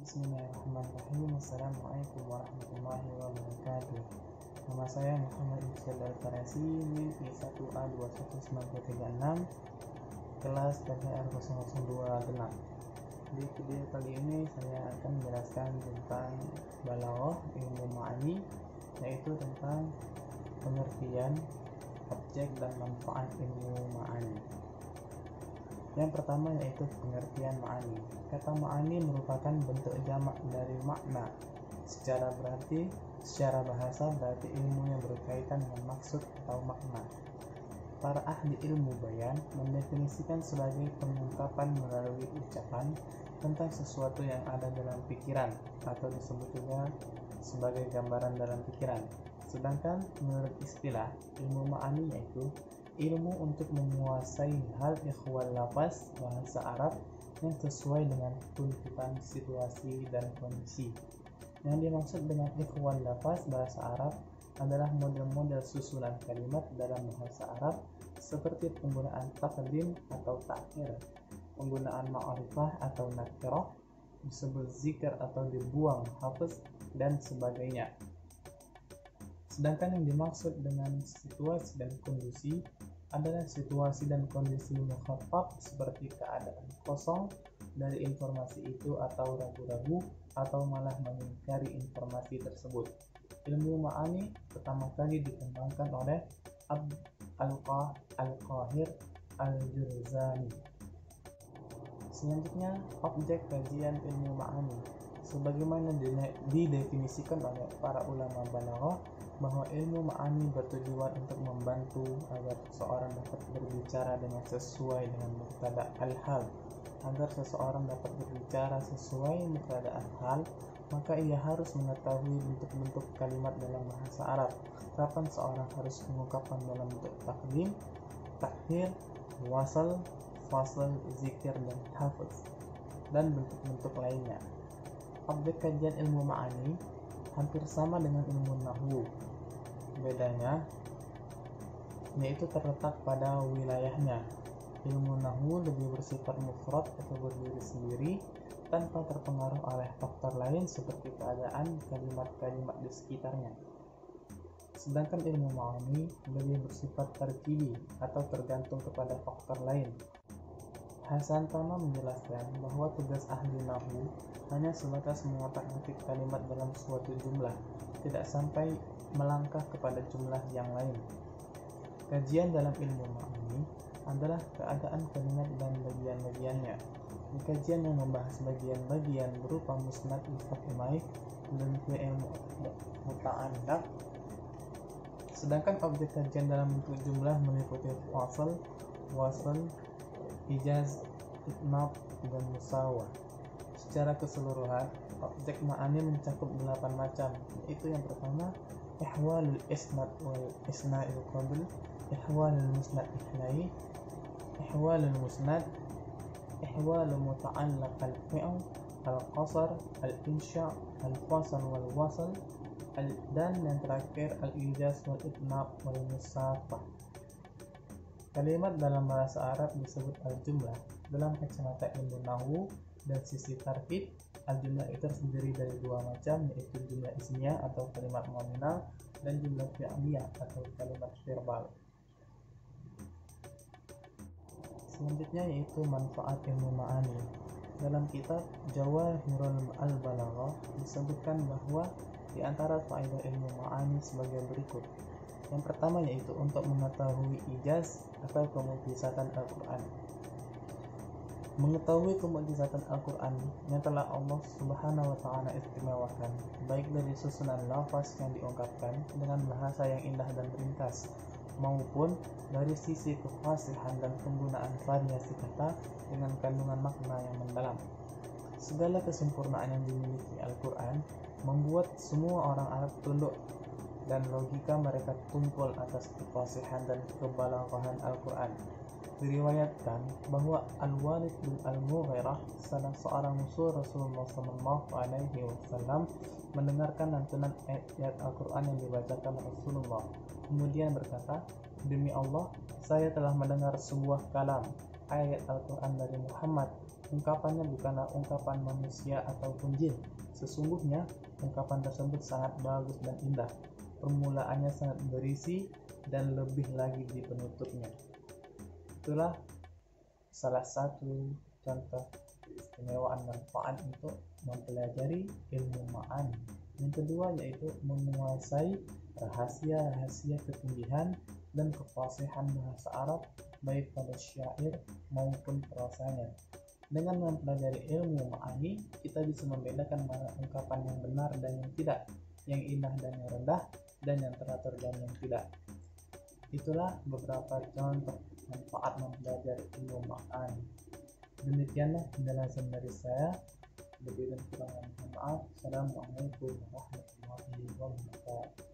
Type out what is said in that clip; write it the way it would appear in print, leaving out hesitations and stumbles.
Bismillahirrahmanirrahim. Assalamualaikum warahmatullahi wabarakatuh. Nama saya Muhammad Iqbal Al-Farasi, NIM I1A21936, kelas PPR 0028. Di video kali ini saya akan menjelaskan tentang balaghah ilmu ma'ani, yaitu tentang pengertian, objek dan manfaat ilmu ma'ani. Yang pertama yaitu pengertian ma'ani. Kata ma'ani merupakan bentuk jamak dari makna. Secara bahasa berarti ilmu yang berkaitan dengan maksud atau makna. Para ahli ilmu bayan mendefinisikan sebagai pengungkapan melalui ucapan tentang sesuatu yang ada dalam pikiran, atau disebut juga sebagai gambaran dalam pikiran. Sedangkan menurut istilah ilmu ma'ani yaitu ilmu untuk menguasai hal ikhwal lafaz bahasa Arab yang sesuai dengan tuntutan situasi dan kondisi. Yang dimaksud dengan ikhwal lafaz bahasa Arab adalah model-model susunan kalimat dalam bahasa Arab seperti penggunaan taqdim atau ta'khir, penggunaan ma'rifah atau nakirah, disebut zikr atau dibuang hafaz dan sebagainya. Sedangkan yang dimaksud dengan situasi dan kondisi adalah situasi dan kondisi mukhatab seperti keadaan kosong dari informasi itu atau ragu-ragu atau malah mengingkari informasi tersebut. Ilmu ma'ani pertama kali dikembangkan oleh Abd al-Qahir al-Jurzani. Selanjutnya, objek kajian ilmu ma'ani. Sebagaimana didefinisikan oleh para ulama balaghah, bahwa ilmu ma'ani bertujuan untuk membantu agar seseorang dapat berbicara dengan sesuai dengan mubtada al-hal. Agar seseorang dapat berbicara sesuai mubtada al-hal, maka ia harus mengetahui bentuk-bentuk kalimat dalam bahasa Arab. Kapan seorang harus mengungkapkan dalam bentuk taqdim, ta'khir, wasal, fasl, zikir, dan hafaz, dan bentuk-bentuk lainnya. Objek kajian ilmu ma'ani hampir sama dengan ilmu nahwu. Bedanya yaitu terletak pada wilayahnya. Ilmu nahwu lebih bersifat mufrad atau berdiri sendiri tanpa terpengaruh oleh faktor lain seperti keadaan kalimat-kalimat di sekitarnya. Sedangkan ilmu ma'ani lebih bersifat tarkibi atau tergantung kepada faktor lain. Hasan Tama menjelaskan bahwa tugas ahli nahwu hanya sebatas mengotak-atik kalimat dalam suatu jumlah, tidak sampai melangkah kepada jumlah yang lain. Kajian dalam ilmu ma'ani adalah keadaan kalimat dan bagian-bagiannya. Di kajian yang membahas bagian-bagian berupa musnad, mustaqimai, dan fi'il muta'allaq. Sedangkan objek kajian dalam bentuk jumlah meliputi wasal, ijaz, itnab, dan musawah. Secara keseluruhan, objek ma'ani mencakup 8 macam, yaitu yang pertama ihwalul isnad wal isna'il qabl, ihwalul musnad ihlai, ihwalul musnad, ihwalul muta'allaq al-fi'l, al-qasar, al-insya', al-fasl wal wasl, dan yang terakhir al-ijaz wal itnab wal musafah. Kalimat dalam bahasa Arab disebut al-jumlah. Dalam kacamata ilmu nahwu dan sisi tarkib, al-jumlah itu terdiri dari dua macam, yaitu jumlah ismiyah atau kalimat nominal dan jumlah fi'liyah atau kalimat verbal. Selanjutnya yaitu manfaat ilmu ma'ani. Dalam kitab Jawahirul al-Balaghah disebutkan bahwa di antara faedah ilmu ma'ani sebagai berikut. Yang pertama yaitu untuk mengetahui ijaz atau kemukjizatan Al-Quran. Mengetahui kemukjizatan Al-Quran yang telah Allah Subhanahu wa Ta'ala istimewakan, baik dari susunan lafaz yang diungkapkan dengan bahasa yang indah dan ringkas, maupun dari sisi kefasihan dan penggunaan variasi kata dengan kandungan makna yang mendalam. Segala kesempurnaan yang dimiliki Al-Quran membuat semua orang Arab tunduk, dan logika mereka tumpul atas kefasihan dan kebalaghahan Al-Quran. Diriwayatkan bahwa Al-Walid bin Al-Mughirah, salah seorang musuh Rasulullah SAW, mendengarkan lantunan ayat Al-Quran yang dibacakan Rasulullah. Kemudian berkata, "Demi Allah, saya telah mendengar sebuah kalam ayat Al-Quran dari Muhammad. Ungkapannya bukanlah ungkapan manusia ataupun jin. Sesungguhnya ungkapan tersebut sangat bagus dan indah. Permulaannya sangat berisi dan lebih lagi di penutupnya. Itulah salah satu contoh keistimewaan manfaat untuk mempelajari ilmu ma'ani. Yang kedua yaitu menguasai rahasia-rahasia ketinggian dan kefasihan bahasa Arab baik pada syair maupun prosanya. Dengan mempelajari ilmu ma'ani, kita bisa membedakan mana ungkapan yang benar dan yang tidak, yang indah dan yang rendah, dan yang teratur dan yang tidak. Itulah beberapa contoh manfaat mempelajari ilmu ma'ani. Demikianlah penjelasan dari saya. Lebih dan kurangnya mohon maaf. Assalamualaikum warahmatullahi wabarakatuh.